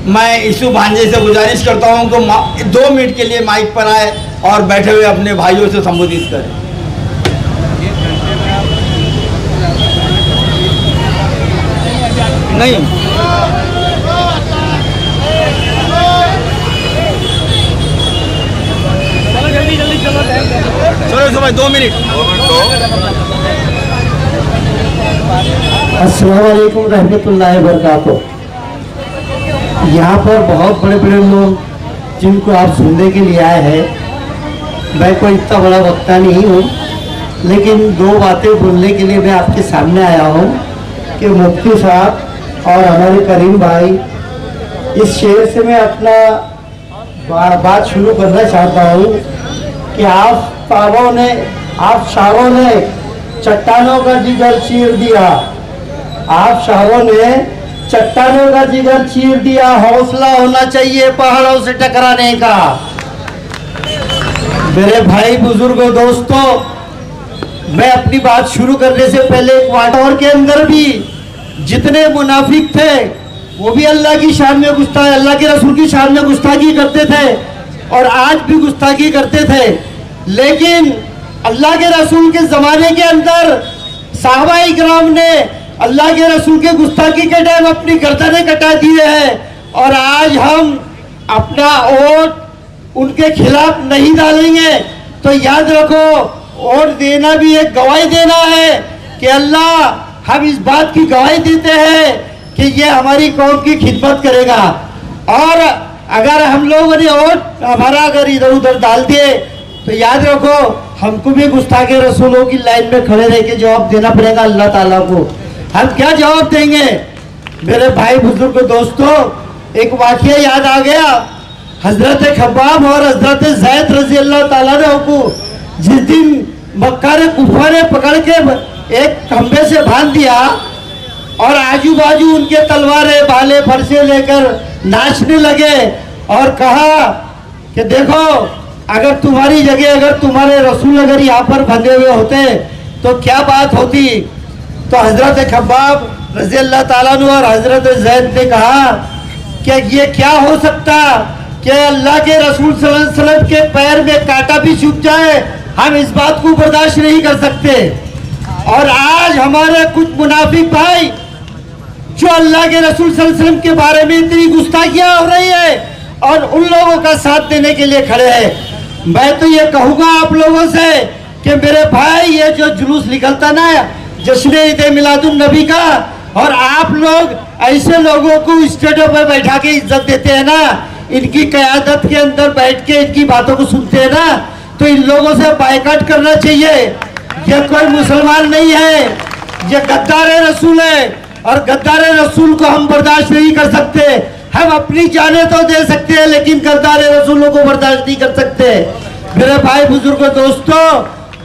मैं ईसु भांजे से गुजारिश करता हूं कि 2 मिनट के लिए माइक पर आए और बैठे हुए अपने भाइयों से संबोधित करें। नहीं, चलो भाई 2 मिनट। अस्सलाम वालेकुम रहमतुल्लाहि व बरकातुहू। यहाँ पर बहुत बड़े बड़े लोग जिनको आप सुनने के लिए आए हैं। मैं कोई इतना बड़ा वक्ता नहीं हूँ, लेकिन 2 बातें बोलने के लिए मैं आपके सामने आया हूँ कि मुफ्ती साहब और हमारे करीम भाई, इस शेर से मैं अपना बात शुरू करना चाहता हूँ कि आप शारों ने चट्टानों का जिगर चीर दिया। आप शारों ने चट्टानों का जिगर चीर दिया। हौसला होना चाहिए पहाड़ों से टकराने का। मेरे भाई बुजुर्गों दोस्तों, मैं अपनी बात शुरू करने से पहले एक वाटर के अंदर भी जितने मुनाफिक थे वो भी अल्लाह की शान में अल्लाह के रसूल की शान में गुस्ताखी करते थे और आज भी गुस्ताखी करते थे। लेकिन अल्लाह के रसूल के ज़माने के अंदर सहाबा इकराम ने अल्लाह के रसूल के गुस्ताखी के टाइम अपनी गर्दनें कटा दिए हैं और आज हम अपना वोट उनके खिलाफ नहीं डालेंगे। तो याद रखो, वोट देना भी एक गवाही देना है कि अल्लाह हम इस बात की गवाही देते हैं कि ये हमारी कौम की खिदमत करेगा। और अगर हम लोगों ने वोट हमारा अगर इधर उधर डाल दिए तो याद रखो हमको भी गुस्ताखे रसूलों की लाइन में खड़े रह के जवाब देना पड़ेगा अल्लाह ताला को। हम क्या जवाब देंगे? मेरे भाई बुजुर्ग दोस्तों, एक वाकया याद आ गया। हजरत खब्बाब और हजरत ज़ैद रजी अल्लाह ताला अन्हु को जिस दिन मक्का ने कुफा ने पकड़ के एक खंबे से बांध दिया और आजू बाजू उनके तलवारें भाले फरसे लेकर नाचने लगे और कहा कि देखो, अगर तुम्हारी जगह अगर तुम्हारे रसूल अगर यहाँ पर बंधे हुए होते तो क्या बात होती। तो हजरत खब्बाब रज़ी अल्लाह ताला अन्हु और हजरत ज़ैद ने कहा कि ये क्या हो सकता कि अल्लाह के रसूल सल्लल्लाहु अलैहि वसल्लम के पैर में कांटा भी चुभ जाए, हम इस बात को बर्दाश्त नहीं कर सकते। और आज हमारे कुछ मुनाफिक भाई जो अल्लाह के रसूल सल्लल्लाहु अलैहि वसल्लम के बारे में इतनी गुस्ताखियां हो रही है और उन लोगों का साथ देने के लिए खड़े हैं। मैं तो ये कहूँगा आप लोगों से कि मेरे भाई, ये जो जुलूस निकलता ना जश्न ईद मिलादुन नबी का, और आप लोग ऐसे लोगों को स्टेजों पर बैठा के इज्जत देते हैं ना, इनकी क़यादत के अंदर बैठ के इनकी बातों को सुनते हैं ना, तो इन लोगों से बायकॉट करना चाहिए। ये कोई मुसलमान नहीं है, ये गद्दार रसूल है और गद्दार रसूल को हम बर्दाश्त नहीं कर सकते। हम अपनी जानें तो दे सकते हैं लेकिन गद्दार रसूलों को बर्दाश्त नहीं कर सकते। मेरे भाई बुजुर्गों दोस्तों,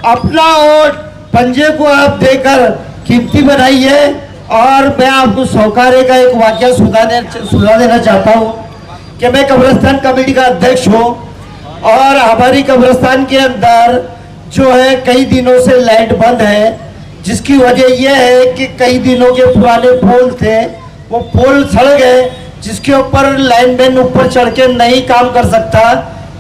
अपना वोट पंजे को आप देकर कीमती बनाइए। और मैं आपको सौकारे का एक वाकया सुना देना चाहता हूँ कि मैं कब्रिस्तान कमेटी का अध्यक्ष हूँ और हमारी कब्रिस्तान के अंदर जो है कई दिनों से लाइट बंद है, जिसकी वजह यह है कि कई दिनों के पुराने पोल थे, वो पोल सड़ गए, जिसके ऊपर लाइनमैन ऊपर चढ़ के नहीं काम कर सकता।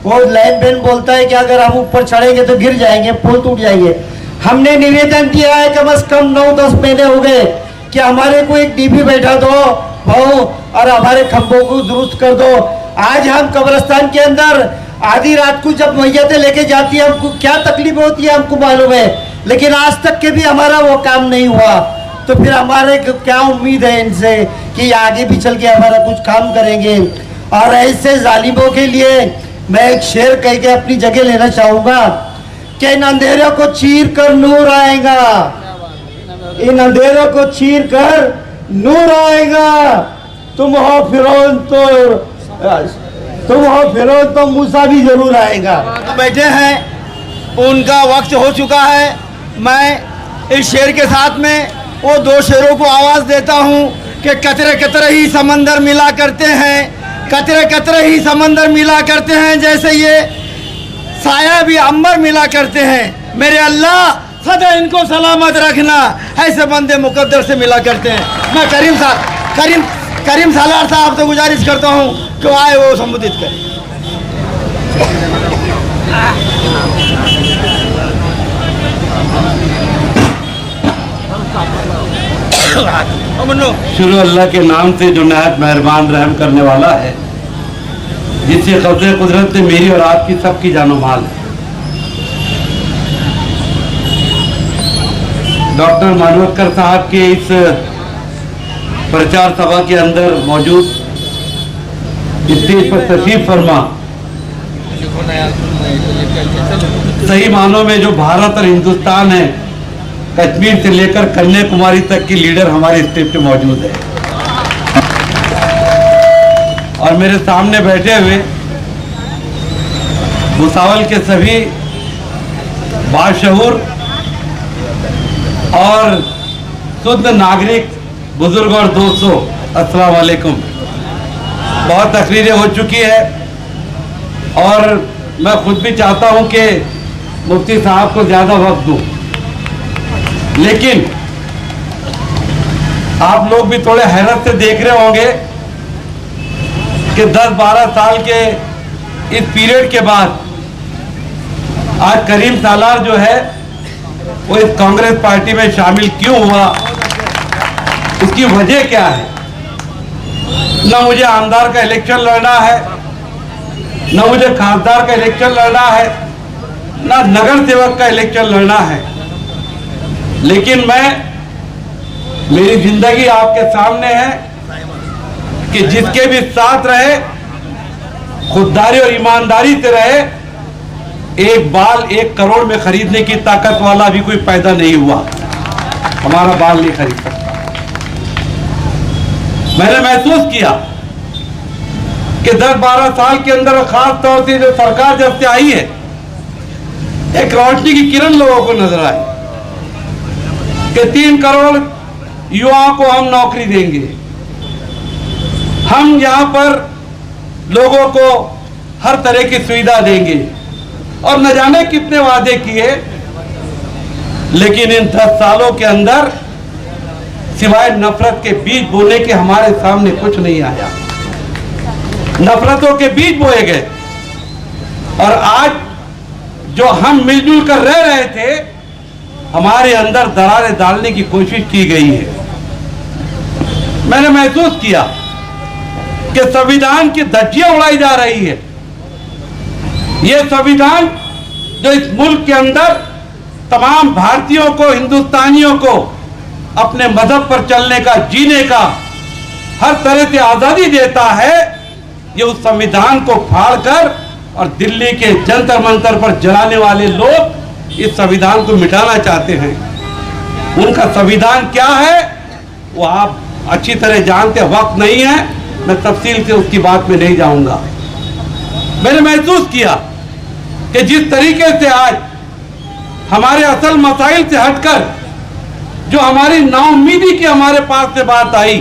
वो लाइनमैन बोलता है कि अगर हम ऊपर चढ़ेंगे तो गिर जाएंगे, पोल टूट जाएंगे। हमने निवेदन किया है कम से कम 9-10 महीने हो गए कि हमारे को एक डीपी बैठा दो भाऊ और हमारे खंभों को दुरुस्त कर दो। आज हम कब्रिस्तान के अंदर आधी रात को जब मैयतें लेके जाती है, हमको क्या तकलीफ होती है हमको मालूम है, लेकिन आज तक के भी हमारा वो काम नहीं हुआ। तो फिर हमारे क्या उम्मीद है इनसे कि आगे भी चल के हमारा कुछ काम करेंगे। और ऐसे जालिमों के लिए मैं एक शेर कह के अपनी जगह लेना चाहूँगा कि इन अंधेरों को चीर कर नूर आएगा, इन अंधेरों को चीर कर नूर आएगा। तुम हो फिरौन तो मूसा भी जरूर आएगा। बैठे हैं, उनका वक्त हो चुका है। मैं इस शेर के साथ में वो 2 शेरों को आवाज़ देता हूँ कि कतरे कतरे ही समंदर मिला करते हैं, कतरे कतरे ही समंदर मिला करते हैं, जैसे ये साया भी अंबर मिला करते हैं। मेरे अल्लाह सदा इनको सलामत रखना, ऐसे बंदे मुकद्दर से मिला करते हैं। मैं करीम करीम सालार साहब से गुजारिश करता हूँ कि वो आए, वो संबोधित करें। शुरू अल्लाह के नाम से जो नहायत मेहरबान रहम करने वाला है, जिससे कब्ज़े कुदरत से मेरी और आपकी सबकी जानो माल है। डॉक्टर मानवतकर साहब के इस प्रचार सभा के अंदर मौजूद स्टेज पर तशरीफ फरमा सही मानों में जो भारत और हिंदुस्तान है, कश्मीर से लेकर कन्याकुमारी तक की लीडर हमारे स्टेज पे मौजूद है। और मेरे सामने बैठे हुए भुसावल के सभी बाशऊर और शुद्ध नागरिक, बुजुर्ग और दोस्तों, अस्सलाम वालेकुम। बहुत तकरीरें हो चुकी है और मैं खुद भी चाहता हूं कि मुफ्ती साहब को ज़्यादा वक्त दूं, लेकिन आप लोग भी थोड़े हैरत से देख रहे होंगे कि 10-12 साल के इस पीरियड के बाद आज करीम सालार जो है वो इस कांग्रेस पार्टी में शामिल क्यों हुआ, उसकी वजह क्या है। न मुझे आमदार का इलेक्शन लड़ना है, न मुझे खासदार का इलेक्शन लड़ना है, न नगर सेवक का इलेक्शन लड़ना है, लेकिन मेरी जिंदगी आपके सामने है कि जिसके भी साथ रहे, खुददारी और ईमानदारी से रहे, एक बाल 1 करोड़ में खरीदने की ताकत वाला भी कोई पैदा नहीं हुआ। हमारा बाल नहीं खरीद सकता। मैंने महसूस किया कि 10-12 साल के अंदर, खास तौर से जो सरकार जब से आई है, एक रोशनी की किरण लोगों को नजर आई कि 3 करोड़ युवाओं को हम नौकरी देंगे, हम यहां पर लोगों को हर तरह की सुविधा देंगे, और न जाने कितने वादे किए, लेकिन इन 10 सालों के अंदर सिवाय नफरत के बीज बोने के हमारे सामने कुछ नहीं आया। नफरतों के बीज बोए गए और आज जो हम मिलजुल कर रह रहे थे, हमारे अंदर दरारें डालने की कोशिश की गई है। मैंने महसूस किया कि संविधान की धज्जियां उड़ाई जा रही है। यह संविधान जो इस मुल्क के अंदर तमाम भारतीयों को, हिंदुस्तानियों को अपने मजहब पर चलने का, जीने का हर तरह से आजादी देता है, ये उस संविधान को फाड़कर और दिल्ली के जंतर मंतर पर जलाने वाले लोग इस संविधान को मिटाना चाहते हैं। उनका संविधान क्या है वो आप अच्छी तरह जानते, वक्त नहीं है, मैं तफसील से उसकी बात में नहीं जाऊंगा। मैंने महसूस किया कि जिस तरीके से आज हमारे असल मसाइल से हटकर जो हमारी नाउम्मीदी की हमारे पास से बात आई,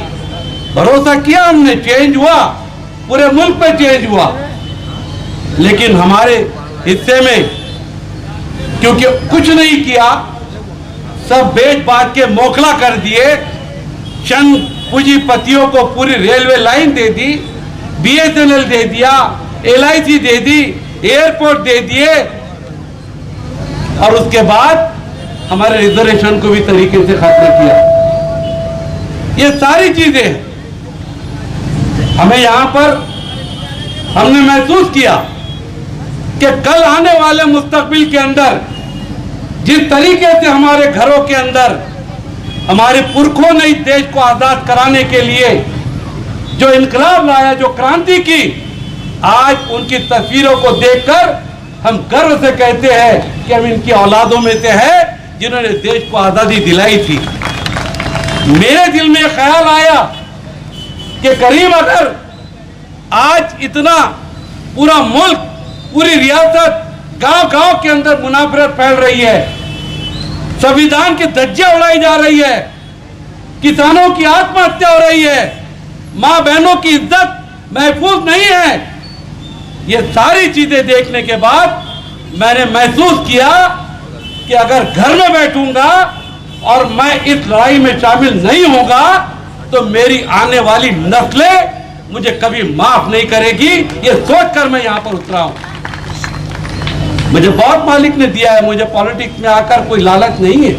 भरोसा किया हमने, चेंज हुआ, पूरे मुल्क पे चेंज हुआ, लेकिन हमारे हिस्से में क्योंकि कुछ नहीं किया, सब बेच बाच के मोखला कर दिए, चंद पूंजीपतियों को पूरी रेलवे लाइन दे दी, BSNL दे दिया, LIC दे दी, एयरपोर्ट दे दिए, और उसके बाद हमारे रिजर्वेशन को भी तरीके से खत्म किया। ये सारी चीजें हमें यहां पर हमने महसूस किया कि कल आने वाले मुस्तकबिल के अंदर जिस तरीके से हमारे घरों के अंदर हमारे पुरखों ने इस देश को आजाद कराने के लिए जो इनकलाब लाया, जो क्रांति की, आज उनकी तस्वीरों को देखकर हम गर्व से कहते हैं कि हम इनकी औलादों में से है जिन्होंने देश को आजादी दिलाई थी। मेरे दिल में ख्याल आया कि करीब अगर आज इतना पूरा मुल्क, पूरी रियासत, गांव-गांव के अंदर मुनाफरत फैल रही है, संविधान की धज्जियां उड़ाई जा रही है, किसानों की आत्महत्या हो रही है, मां बहनों की इज्जत महफूज नहीं है, ये सारी चीजें देखने के बाद मैंने महसूस किया कि अगर घर में बैठूंगा और मैं इस लड़ाई में शामिल नहीं होगा तो मेरी आने वाली नस्लें मुझे कभी माफ नहीं करेगी, ये सोचकर मैं यहां पर उतरा हूं। मुझे बहुत मालिक ने दिया है, मुझे पॉलिटिक्स में आकर कोई लालच नहीं है।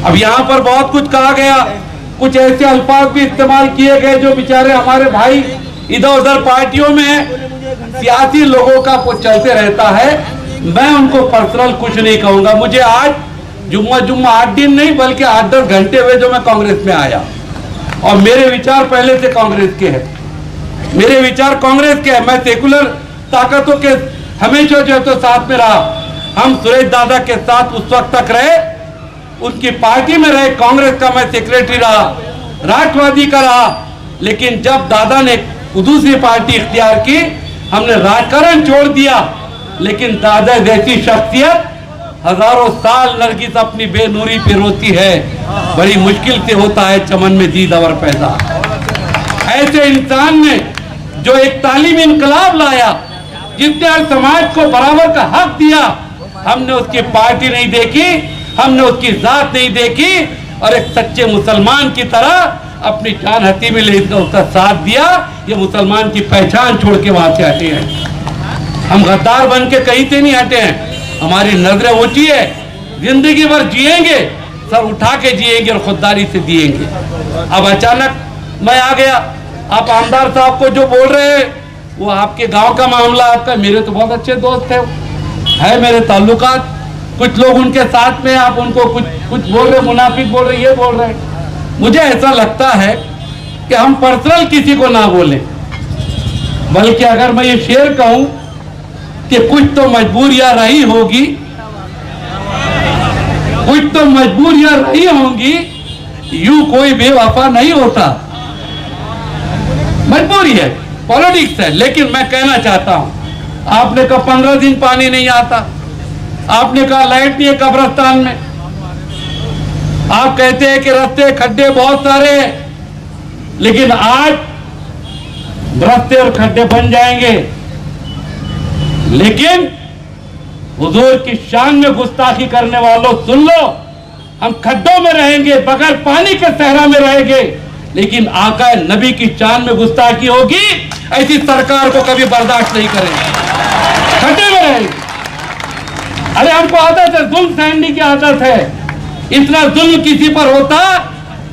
अब यहां पर बहुत कुछ कहा गया, कुछ ऐसे अल्फाज भी इस्तेमाल किए गए जो बेचारे हमारे भाई इधर उधर पार्टियों में सियासी लोगों का कुछ चलते रहता है। मैं उनको पर्सनल कुछ नहीं कहूंगा। मुझे आज जुम्मा 8 दिन नहीं बल्कि 8-10 घंटे हुए जो मैं कांग्रेस में आया, और मेरे विचार पहले से कांग्रेस के हैं। मेरे विचार कांग्रेस के हैं। मैं सेकुलर ताकतों के हमेशा जो है तो साथ में रहा। हम सुरेश दादा के साथ उस वक्त तक रहे, उनकी पार्टी में रहे। कांग्रेस का मैं सेक्रेटरी रहा, राष्ट्रवादी का रहा। लेकिन जब दादा ने दूसरी पार्टी इख्तियार की, हमने राजकारण छोड़ दिया। लेकिन दादा जैसी शख्सियत हजारों साल नरगिस अपनी बेनूरी पे रोती है, बड़ी मुश्किल से होता है चमन में दीदावर पैदा। ऐसे इंसान ने जो एक तालीमी इनकलाब लाया, जिसने हर समाज को बराबर का हक दिया, हमने उसकी पार्टी नहीं देखी, हमने उसकी जात नहीं देखी, और एक सच्चे मुसलमान की तरह अपनी जान हथी में लेकर उसका साथ दिया। ये मुसलमान की पहचान छोड़ के वहां से हटे हैं। हम गद्दार बन के कहीं से नहीं हटे हैं। हमारी नजरें ऊंची है, जिंदगी भर जिएंगे, सर उठा के जिएंगे और खुददारी से जिएंगे। अब अचानक मैं आ गया। आप आमदार साहब को जो बोल रहे हैं वो आपके गांव का मामला, आपका, मेरे तो बहुत अच्छे दोस्त है मेरे ताल्लुकात। कुछ लोग उनके साथ में, आप उनको कुछ बोल रहे, मुनाफिक बोल रहे, ये बोल रहे। मुझे ऐसा लगता है कि हम पर्सनल किसी को ना बोलें, बल्कि अगर मैं ये शेर कहूं कि कुछ तो मजबूरियां रही होगी, कुछ तो मजबूरियां रही होंगी, यूं कोई बेवफा नहीं होता। मजबूरी है, पॉलिटिक्स है। लेकिन मैं कहना चाहता हूं, आपने कहा 15 दिन पानी नहीं आता, आपने कहा लाइट नहीं है कब्रिस्तान में, आप कहते हैं कि रास्ते खड्डे बहुत सारे हैं, लेकिन आज रास्ते और खड्डे बन जाएंगे। लेकिन हुजूर की शान में गुस्ताखी करने वालों सुन लो, हम खड्डों में रहेंगे, बगैर पानी के सहरा में रहेंगे, लेकिन आका नबी की शान में गुस्ताखी होगी, ऐसी सरकार को कभी बर्दाश्त नहीं करेंगे, खड्डे में रहेंगे। अरे हमको आदत है, जुल्म सहने की आदत है। इतना जुल्म किसी पर होता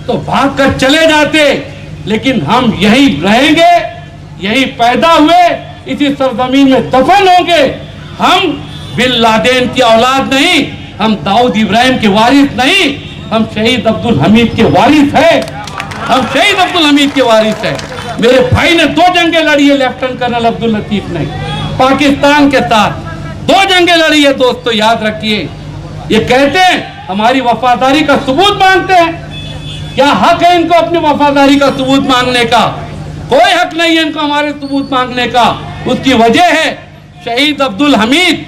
तो भाग कर चले जाते, लेकिन हम यही रहेंगे, यही पैदा हुए, इसी सरजमीन में दफन होंगे। हम बिन लादेन की औलाद नहीं, हम दाऊद इब्राहिम के वारिस नहीं, हम शहीद अब्दुल हमीद के वारिस हैं। हम शहीद अब्दुल हमीद के वारिस हैं। मेरे भाई ने 2 जंगें लड़ी है, लेफ्टिनेंट कर्नल अब्दुल लतीफ ने, पाकिस्तान के साथ 2 जंगें लड़ी है दोस्तों, याद रखिए। ये कहते हैं हमारी वफादारी का सबूत मांगते हैं। क्या हक है इनको अपनी वफादारी का सबूत मांगने का? कोई हक नहीं है इनको हमारे सबूत मांगने का। उसकी वजह है शहीद अब्दुल हमीद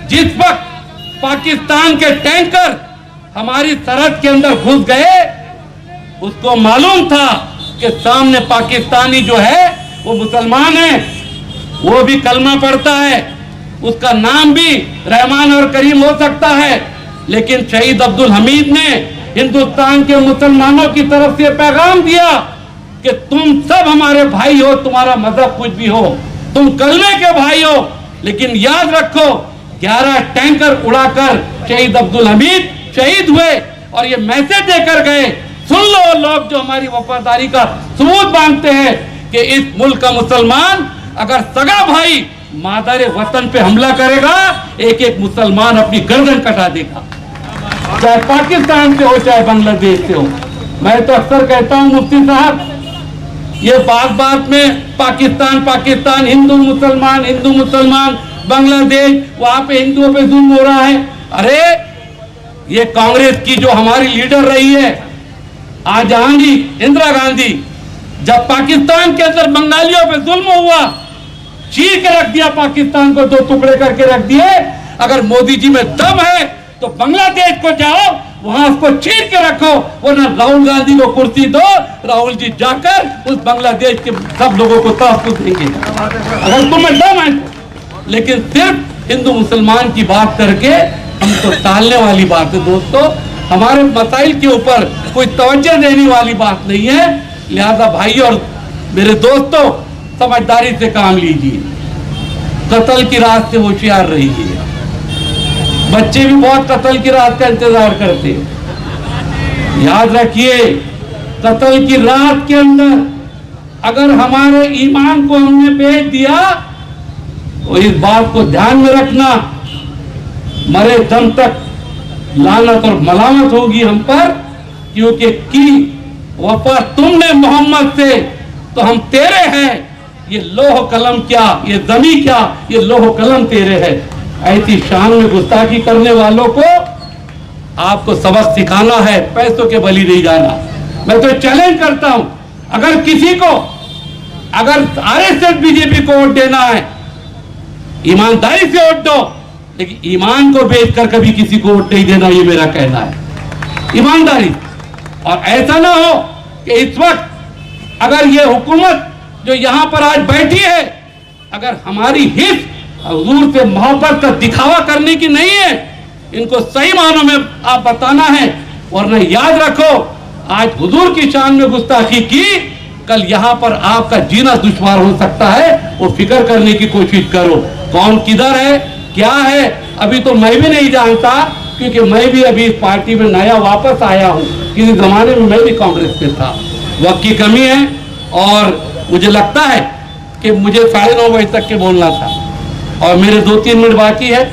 जिस वक्त पाकिस्तान के टैंकर हमारी सरहद के अंदर घुस गए, उसको मालूम था कि सामने पाकिस्तानी जो है वो मुसलमान है, वो भी कलमा पढ़ता है, उसका नाम भी रहमान और करीम हो सकता है। लेकिन शहीद अब्दुल हमीद ने हिंदुस्तान के मुसलमानों की तरफ से पैगाम दिया कि तुम सब हमारे भाई हो, तुम्हारा मजहब कुछ भी हो, तुम कलमे के भाई हो, लेकिन याद रखो 11 टैंकर उड़ाकर शहीद अब्दुल हमीद शहीद हुए, और ये मैसेज देकर गए, सुन लो लोग जो हमारी वफादारी का सबूत मांगते हैं कि इस मुल्क का मुसलमान अगर सगा भाई मादर वतन पे हमला करेगा, एक एक मुसलमान अपनी गर्दन कटा देगा, चाहे पाकिस्तान से हो चाहे बांग्लादेश से हो। मैं तो अक्सर कहता हूं मुफ्ती साहब, ये बात बात में पाकिस्तान पाकिस्तान, हिंदू मुसलमान, बांग्लादेश, वहां पे हिंदुओं पे जुल्म हो रहा है। अरे ये कांग्रेस की जो हमारी लीडर रही है आज जहांगी इंदिरा गांधी, जब पाकिस्तान के अंदर बंगालियों पे जुल्म हुआ, चीर के रख दिया, पाकिस्तान को 2 टुकड़े करके रख दिए। अगर मोदी जी में दम है तो बांग्लादेश को जाओ, वहां उसको चीर के रखो, वरना राहुल गांधी को कुर्सी दो, राहुल जी जाकर उस बांग्लादेश के सब लोगों को तहफ्फुज़ देंगे अगर तुम्हें दम है। लेकिन सिर्फ हिंदू मुसलमान की बात करके हमको टालने वाली बात है दोस्तों। हमारे मसाइल के ऊपर कोई तवज्जो देने वाली बात नहीं है। लिहाजा भाई और मेरे दोस्तों, समझदारी से काम लीजिए, कत्ल की रात से होशियार रहिए। बच्चे भी बहुत कत्ल की रात का इंतजार करते हैं। याद रखिए, कत्ल की रात के अंदर अगर हमारे ईमान को हमने बेच दिया तो इस बात को ध्यान में रखना, मरे दम तक लानत और मलामत होगी हम पर, क्योंकि की वफा तुमने मोहम्मद से तो हम तेरे हैं। ये लोह कलम क्या, ये जमी क्या, ये लोह कलम तेरे है। ऐसी शान में गुस्ताखी करने वालों को आपको सबक सिखाना है, पैसों के बलि नहीं जाना। मैं तो चैलेंज करता हूं, अगर किसी को, अगर आरएसएस बीजेपी को वोट देना है, ईमानदारी से वोट दो, लेकिन ईमान को बेचकर कभी किसी को वोट नहीं देना, ये मेरा कहना है, ईमानदारी। और ऐसा ना हो कि इस वक्त अगर ये हुकूमत जो यहां पर आज बैठी है, अगर हमारी हित हुजूर से मोहब्बत का दिखावा करने की नहीं है, इनको सही मानों में आप बताना है। वरना याद रखो, आज हुजूर की शान में गुस्ताखी की, कल यहां पर आपका जीना दुश्वार हो सकता है। वो फिक्र करने की कोशिश करो, कौन किधर है, क्या है, अभी तो मैं भी नहीं जानता, क्योंकि मैं भी अभी इस पार्टी में नया वापस आया हूं। किसी जमाने में मैं भी कांग्रेस में था। वक्त की कमी है और मुझे लगता है कि मुझे 9:30 बजे तक के बोलना था और मेरे 2-3 मिनट बाकी है।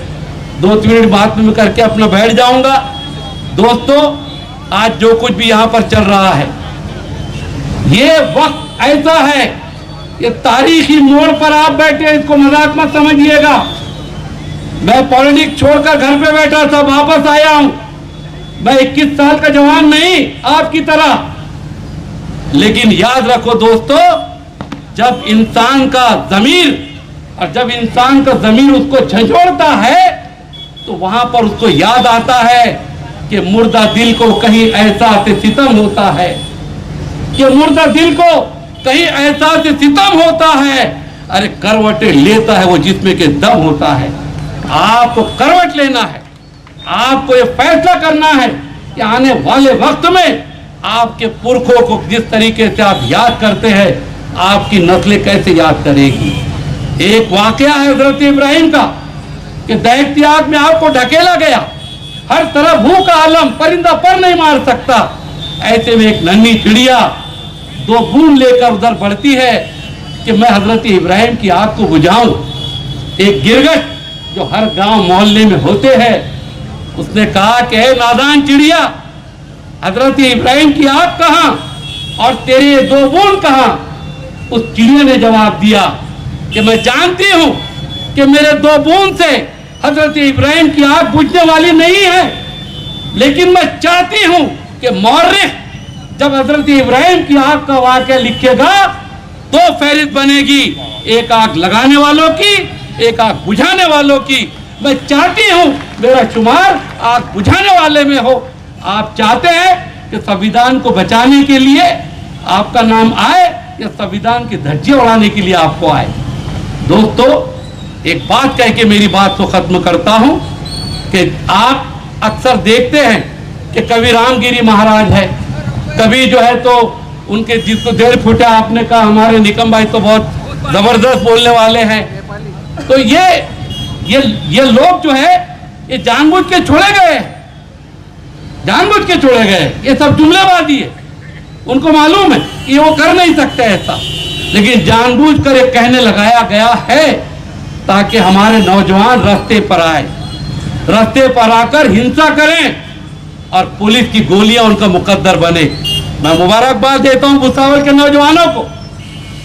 2-3 मिनट बात में करके अपना बैठ जाऊंगा। दोस्तों, आज जो कुछ भी यहाँ पर चल रहा है, ये वक्त ऐसा है, ये तारीखी मोड़ पर आप बैठे, इसको मजाक मत समझिएगा। मैं पॉलिटिक्स छोड़कर घर पे बैठा था, वापस आया हूं। मैं 21 साल का जवान नहीं आपकी तरह, लेकिन याद रखो दोस्तों, जब इंसान का ज़मीर और जब इंसान का ज़मीर उसको झंझोड़ता है तो वहां पर उसको याद आता है कि मुर्दा दिल को कहीं एहसास सितम होता है, कि मुर्दा दिल को कहीं एहसास सितम होता है। अरे करवटें लेता है वो जिसमें के दम होता है। आपको करवट लेना है, आपको ये फैसला करना है कि आने वाले वक्त में आपके पुरखों को जिस तरीके से आप याद करते हैं, आपकी नस्लें कैसे याद करेगी। एक वाकया है हजरत इब्राहिम का कि दहकती आग में आपको ढकेला गया, हर तरफ भूख का आलम, परिंदा पर नहीं मार सकता। ऐसे में एक नन्ही चिड़िया 2 बूंद लेकर उधर बढ़ती है कि मैं हजरत इब्राहिम की आग को बुझाऊं। एक गिरगट जो हर गांव मोहल्ले में होते हैं, उसने कहा कि हे नादान चिड़िया, हजरत इब्राहिम की आग कहां और तेरे 2 बूंद कहां। उस चिड़िया ने जवाब दिया कि मैं जानती हूं कि मेरे 2 बूंद से हजरत इब्राहिम की आग बुझने वाली नहीं है, लेकिन मैं चाहती हूं कि मौर्रिख जब हजरत इब्राहिम की आग का वाक़या लिखेगा तो फहरिस्त बनेगी, एक आग लगाने वालों की, एक आग बुझाने वालों की। मैं चाहती हूं मेरा शुमार आग बुझाने वाले में हो। आप चाहते हैं कि संविधान को बचाने के लिए आपका नाम आए या संविधान की धज्जियां उड़ाने के लिए आपको आए। दोस्तों, एक बात कह के मेरी बात को खत्म करता हूं कि आप अक्सर देखते हैं कि कभी रामगिरी महाराज है, कभी जो है तो उनके जिसको 1.5 फुटा, आपने कहा हमारे निकम भाई तो बहुत जबरदस्त बोलने वाले हैं। तो ये लोग जो है ये जानबूझ के छोड़े गए, जानबूझ के छोड़े गए। ये सब जुमलेबाजी है, उनको मालूम है कि वो कर नहीं सकते ऐसा, लेकिन जानबूझकर ये कहने लगाया गया है ताकि हमारे नौजवान रास्ते पर आए, रास्ते पर आकर हिंसा करें और पुलिस की गोलियां उनका मुकद्दर बने। मैं मुबारकबाद देता हूं भुसावल के नौजवानों को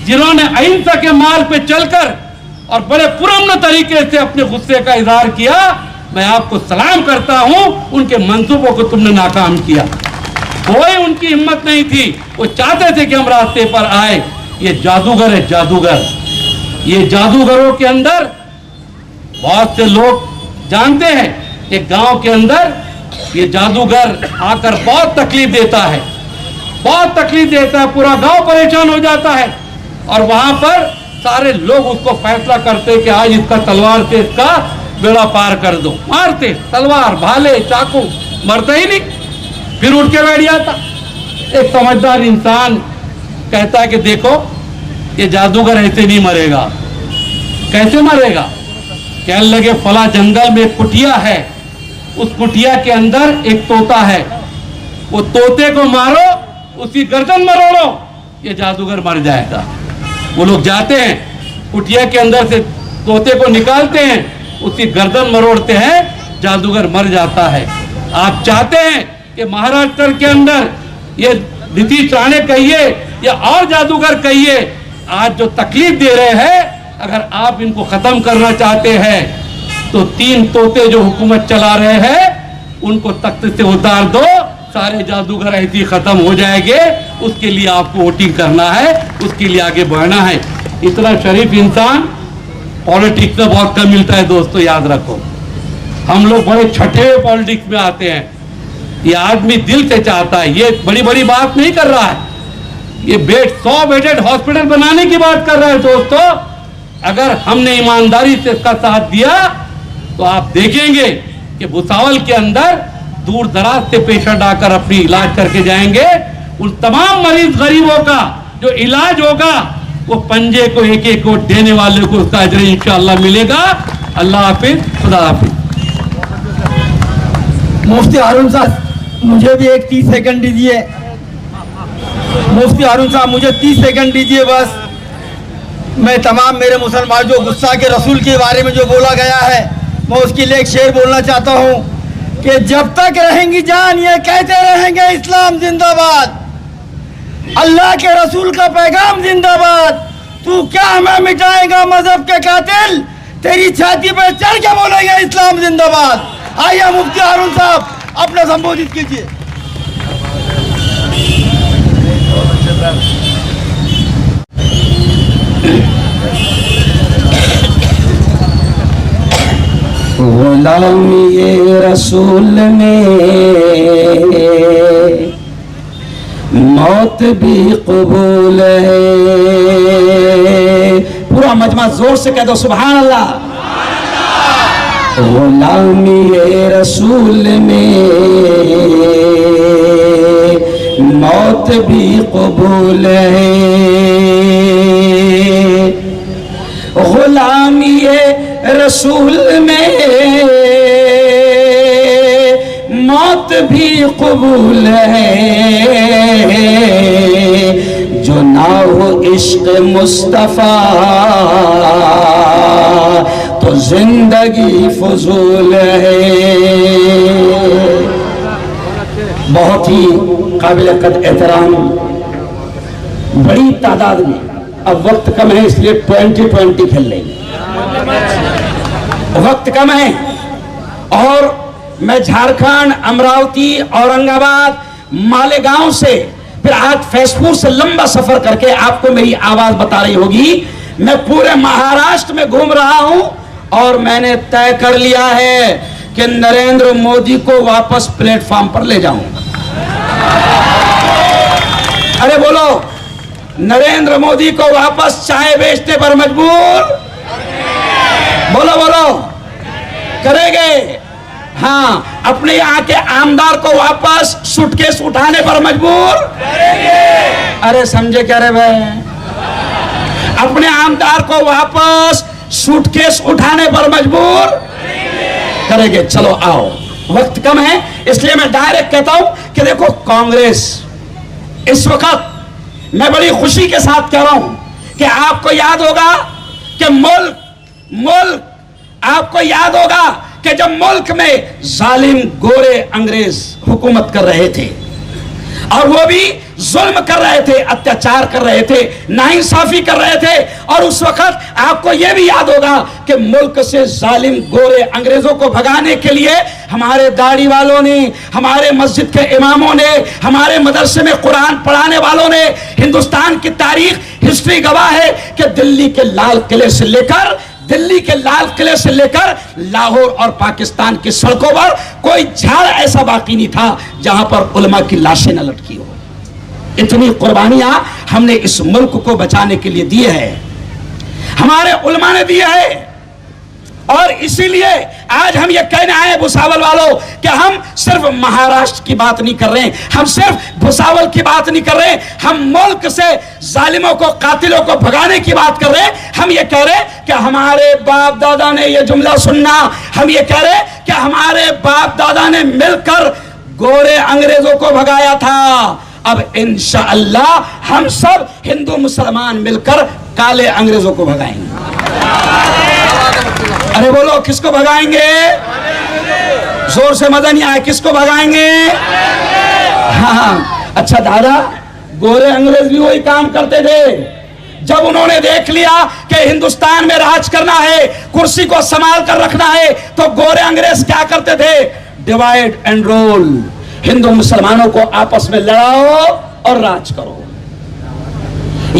जिन्होंने अहिंसा के मार्ग पे चलकर और बड़े पुरअमन तरीके से अपने गुस्से का इजहार किया। मैं आपको सलाम करता हूं, उनके मंसूबों को तुमने नाकाम किया। कोई उनकी हिम्मत नहीं थी, वो चाहते थे कि हम रास्ते पर आए। ये जादूगर है, जादूगर। ये जादूगरों के अंदर बहुत से लोग जानते हैं कि गांव के अंदर ये जादूगर आकर बहुत तकलीफ देता है, बहुत तकलीफ देता है, पूरा गांव परेशान हो जाता है और वहां पर सारे लोग उसको फैसला करते कि आज इसका तलवार से इसका बेड़ा पार कर दो। मारते तलवार, भाले, चाकू, मरता ही नहीं। फिर उठ के बैठ जाता। एक समझदार इंसान कहता है कि देखो ये जादूगर ऐसे नहीं मरेगा। कैसे मरेगा? कहने लगे फला जंगल में एक कुटिया है, उस कुटिया के अंदर एक तोता है, वो तोते को मारो, उसकी गर्दन मरोड़ो, ये जादूगर मर जाएगा। वो लोग जाते हैं, कुटिया के अंदर से तोते को निकालते हैं, उसकी गर्दन मरोड़ते हैं, जादूगर मर जाता है। आप चाहते हैं कि महाराष्ट्र के अंदर ये नीतीश राणे कहिए या और जादूगर कहिए, आज जो तकलीफ दे रहे हैं, अगर आप इनको खत्म करना चाहते हैं तो 3 तोते जो हुकूमत चला रहे हैं उनको तख्त से उतार दो, सारे जादूगर ऐसे ही खत्म हो जाएंगे। उसके लिए आपको वोटिंग करना है, उसके लिए आगे बढ़ना है। इतना शरीफ इंसान पॉलिटिक्स में बहुत कम मिलता है दोस्तों, याद रखो। हम लोग बड़े छठे हुए पॉलिटिक्स में आते हैं। ये आदमी दिल से चाहता है, ये बड़ी बड़ी बात नहीं कर रहा है, ये 100 बेडेड हॉस्पिटल बनाने की बात कर रहा है दोस्तों। अगर हमने ईमानदारी से इसका साथ दिया तो आप देखेंगे कि भुसावल के अंदर दूर दराज से पेशेंट आकर अपनी इलाज करके जाएंगे। उन तमाम मरीज गरीबों का जो इलाज होगा वो पंजे को एक एक वोट देने वाले को उसका अजर इंशाअल्लाह मिलेगा। अल्लाह हाफिज, खुदा हाफिज। मुफ्ती हारून साहब मुझे भी एक 30 सेकंड दीजिए। मुफ्ती हारून साहब मुझे 30 सेकंड दीजिए बस। मैं तमाम मेरे मुसलमान जो गुस्सा के रसूल के बारे में जो बोला गया है, मैं उसके लिए एक शेर बोलना चाहता हूँ कि जब तक रहेंगी जान ये कहते रहेंगे इस्लाम जिंदाबाद, अल्लाह के रसूल का पैगाम जिंदाबाद। तू क्या हमें मिटाएगा मजहब के कातिल, तेरी छाती पर चढ़ के बोलेंगे इस्लाम जिंदाबाद। आइए मुफ्ती हारून साहब अपना संबोधित कीजिए। गुलामी रसूल में मौत भी कबूल है। पूरा मजमा जोर से कह दो सुभान अल्लाह। गुलामी रसूल में मौत भी कबूल है। गुलामी रसूल में मौत भी कबूल है। जो ना हो इश्क मुस्तफा तो जिंदगी फजूल है। बहुत ही काबिल कद एहतराम बड़ी तादाद में, अब वक्त कम है इसलिए 20-20 खेल लेंगे, वक्त कम है। और मैं झारखंड, अमरावती, औरंगाबाद, मालेगांव से, फिर आज फैसपुर से लंबा सफर करके आपको मेरी आवाज बता रही होगी। मैं पूरे महाराष्ट्र में घूम रहा हूं और मैंने तय कर लिया है कि नरेंद्र मोदी को वापस प्लेटफॉर्म पर ले जाऊंगा। अरे बोलो, नरेंद्र मोदी को वापस चाय बेचने पर मजबूर? बोलो बोलो, करेंगे? हाँ, अपने यहाँ के आमदार को वापस सूटकेस उठाने पर मजबूर करेंगे। अरे समझे क्या रे भाई? अपने आमदार को वापस सूटकेस उठाने पर मजबूर करेंगे। चलो आओ, वक्त कम है इसलिए मैं डायरेक्ट कहता हूं कि देखो, कांग्रेस इस वक्त, मैं बड़ी खुशी के साथ कह रहा हूं कि आपको याद होगा कि मुल्क आपको याद होगा कि जब मुल्क में जालिम गोरे अंग्रेज हुकूमत कर रहे थे और वो भी जुल्म कर रहे थे, अत्याचार कर रहे थे, नाइंसाफी कर रहे थे, और उस वक्त आपको यह भी याद होगा कि मुल्क से जालिम गोरे अंग्रेजों को भगाने के लिए हमारे दाढ़ी वालों ने, हमारे मस्जिद के इमामों ने, हमारे मदरसे में कुरान पढ़ाने वालों ने, हिंदुस्तान की तारीख, हिस्ट्री गवाह है कि दिल्ली के लाल किले से लेकर लाहौर और पाकिस्तान की सड़कों पर कोई झाड़ ऐसा बाकी नहीं था जहां पर उलमा की लाशें न लटकी हो। इतनी कुर्बानियां हमने इस मुल्क को बचाने के लिए दी है, हमारे उलमा ने दी है। और इसीलिए आज हम ये कहने आए भुसावल वालों कि हम सिर्फ महाराष्ट्र की बात नहीं कर रहे हैं, हम सिर्फ भुसावल की बात नहीं कर रहे हैं, हम मुल्क से जालिमों को, कातिलों को भगाने की बात कर रहे हैं। हम ये कह रहे हैं कि हमारे बाप दादा ने, ये जुमला सुनना, हम ये कह रहे हैं कि हमारे बाप दादा ने मिलकर गोरे अंग्रेजों को भगाया था। अब इंशाअल्लाह हम सब हिंदू मुसलमान मिलकर काले अंग्रेजों को भगाएंगे। अरे बोलो, किसको भगाएंगे? जोर से मजा नहीं आया, किसको भगाएंगे? हाँ, अच्छा दादा, गोरे अंग्रेज भी वही काम करते थे। जब उन्होंने देख लिया कि हिंदुस्तान में राज करना है, कुर्सी को संभाल कर रखना है, तो गोरे अंग्रेज क्या करते थे? डिवाइड एंड रूल, हिंदू मुसलमानों को आपस में लड़ाओ और राज करो।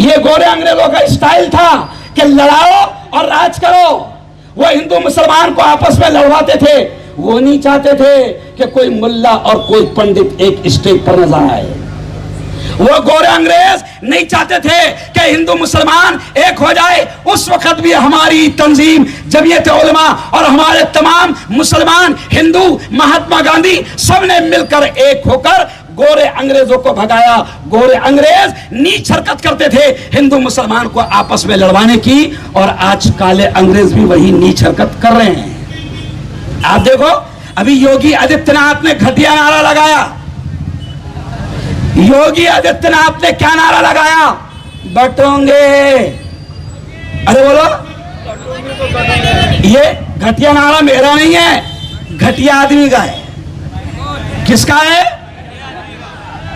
ये गोरे अंग्रेजों का स्टाइल था कि लड़ाओ और राज करो। वो हिंदू मुसलमान को आपस में लड़वाते थे। वो नहीं चाहते थे कि कोई मुल्ला और कोई पंडित एक स्टेज पर नजर आए। वो गोरे अंग्रेज नहीं चाहते थे कि हिंदू मुसलमान एक हो जाए। उस वक्त भी हमारी तंजीम जमीयत उलमा और हमारे तमाम मुसलमान, हिंदू, महात्मा गांधी सबने मिलकर एक होकर गोरे अंग्रेजों को भगाया। गोरे अंग्रेज नीच हरकत करते थे हिंदू मुसलमान को आपस में लड़वाने की, और आज काले अंग्रेज भी वही नीच हरकत कर रहे हैं। आप देखो, अभी योगी आदित्यनाथ ने घटिया नारा लगाया। योगी आदित्यनाथ ने क्या नारा लगाया? बटोंगे। अरे बोलो, ये घटिया नारा मेरा नहीं है, घटिया आदमी का है। किसका है?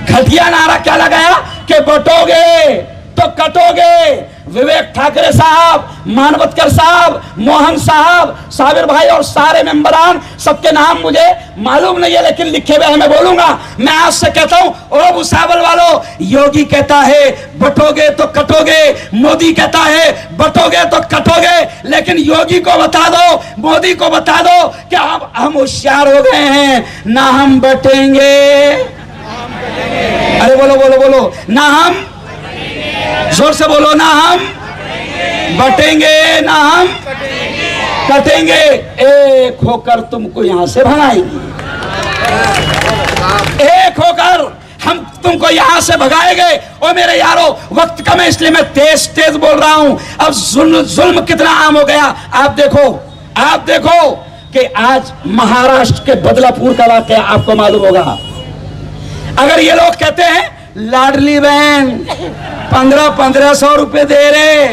घटिया नारा क्या लगाया कि बटोगे तो कटोगे। विवेक ठाकरे साहब, मानवतकर साहब, मोहन साहब, साबिर भाई और सारे मेंबरान, सबके नाम मुझे मालूम नहीं है, लेकिन लिखे हुए हैं, मैं बोलूंगा। मैं आज से कहता हूं, ओ भुसावल वालों, योगी कहता है बटोगे तो कटोगे, मोदी कहता है बटोगे तो कटोगे, लेकिन योगी को बता दो, मोदी को बता दो कि अब हम होशियार हो गए हैं, ना हम बटेंगे। अरे बोलो बोलो बोलो, ना हम, जोर से बोलो, ना हम बटेंगे, ना हम कटेंगे। एक होकर तुमको यहां से भगाएंगे, एक होकर हम तुमको यहां से भगाएंगे। और मेरे यारों, वक्त कम है इसलिए मैं तेज तेज बोल रहा हूं। अब जुल्म कितना आम हो गया। आप देखो कि आज महाराष्ट्र के बदलापुर का वाकया आपको मालूम होगा। अगर ये लोग कहते हैं लाडली बहन 1500 रुपए दे रहे,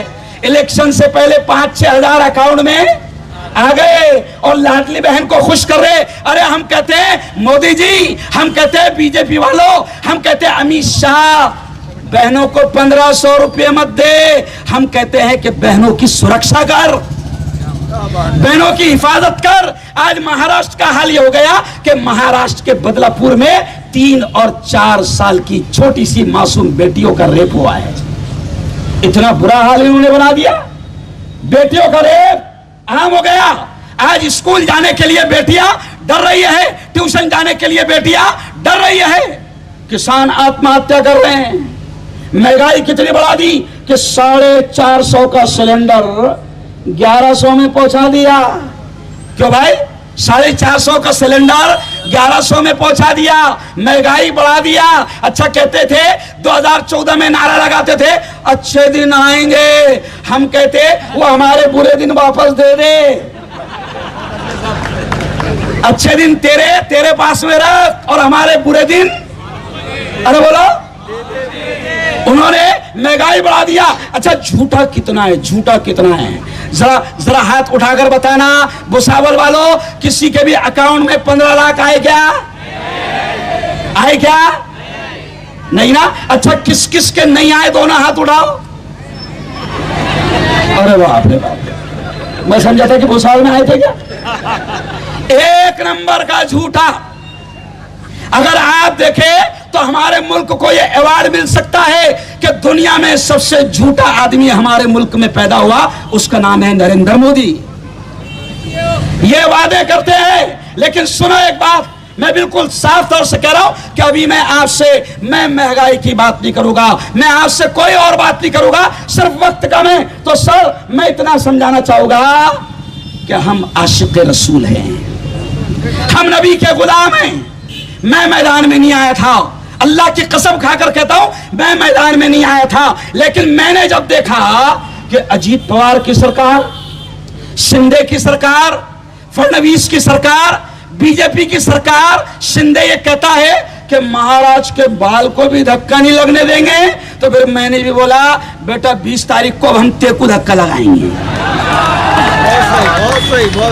इलेक्शन से पहले 5-6 हजार अकाउंट में आ गए और लाडली बहन को खुश कर रहे। अरे हम कहते हैं मोदी जी, हम कहते हैं बीजेपी वालों, हम कहते हैं अमित शाह, बहनों को 1500 रुपये मत दे। हम कहते हैं कि बहनों की सुरक्षा कर, बहनों की हिफाजत कर। आज महाराष्ट्र का हाल ये हो गया कि महाराष्ट्र के बदलापुर में 3 और 4 साल की छोटी सी मासूम बेटियों का रेप हुआ है। इतना बुरा हाल इन्होंने बना दिया, बेटियों का रेप आम हो गया। आज स्कूल जाने के लिए बेटियां डर रही है, ट्यूशन जाने के लिए बेटियां डर रही है। किसान आत्महत्या कर रहे हैं। महंगाई कितनी बढ़ा दी कि 450 का सिलेंडर 1100 में पहुंचा दिया। क्यों भाई? 450 का सिलेंडर 1100 में पहुंचा दिया, महंगाई बढ़ा दिया। अच्छा, कहते थे 2014 में नारा लगाते थे अच्छे दिन आएंगे, हम कहते वो हमारे बुरे दिन वापस दे दे। अच्छे दिन तेरे पास में रख और हमारे बुरे दिन, अरे बोलो, उन्होंने महंगाई बढ़ा दिया। अच्छा, झूठा कितना है, झूठा कितना है? जरा हाथ उठाकर बताना भुसावल वालों, किसी के भी अकाउंट में 15 लाख आए क्या? आए क्या? नहीं ना? अच्छा, किस किस के नहीं आए, दोनों हाथ उठाओ। अरे बाप रे बाप, मैं समझा था कि भुसावल में आए थे क्या? एक नंबर का झूठा। अगर आप देखें तो हमारे मुल्क को यह अवार्ड मिल सकता है कि दुनिया में सबसे झूठा आदमी हमारे मुल्क में पैदा हुआ, उसका नाम है नरेंद्र मोदी। ये वादे करते हैं, लेकिन सुनो एक बात, मैं बिल्कुल साफ तौर से कह रहा हूं कि अभी मैं महंगाई की बात नहीं करूंगा, मैं आपसे कोई और बात नहीं करूंगा, सिर्फ वक्त कम है। तो सर, मैं इतना समझाना चाहूंगा कि हम आशिक रसूल हैं, हम नबी के गुलाम हैं। मैं मैदान में नहीं आया था, अल्लाह की कसम खाकर कहता हूं मैं मैदान में नहीं आया था, लेकिन मैंने जब देखा कि अजीत पवार की सरकार, शिंदे की सरकार, फडणवीस की सरकार, बीजेपी की सरकार, शिंदे ये कहता है कि महाराज के बाल को भी धक्का नहीं लगने देंगे, तो फिर मैंने भी बोला बेटा 20 तारीख को हम तेको धक्का लगाएंगे।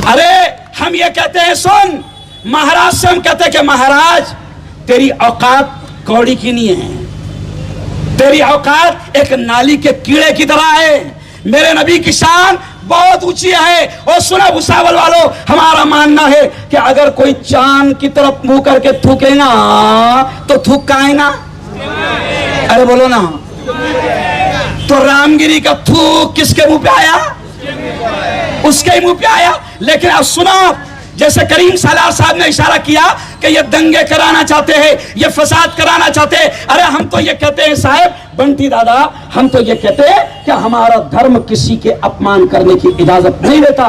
अरे हम ये कहते हैं, सुन, महाराज से हम कहते हैं कि महाराज तेरी औकात कौड़ी की नहीं है, तेरी औकात एक नाली के कीड़े की तरह है। मेरे नबी की शान बहुत ऊंची है। और सुना भुसावल वालों, हमारा मानना है कि अगर कोई चांद की तरफ मुंह करके थूकेगा तो थूक का आएगा? अरे बोलो ना, तो रामगिरी का थूक किसके मुंह पे आया? उसके ही मुंह पे आया। लेकिन अब सुनो, जैसे करीम सालार साहब ने इशारा किया कि ये दंगे कराना चाहते हैं, ये फसाद कराना चाहते हैं। अरे हम तो ये कहते हैं साहब, बंटी दादा, हम तो ये कहते हैं कि हमारा धर्म किसी के अपमान करने की इजाजत नहीं देता।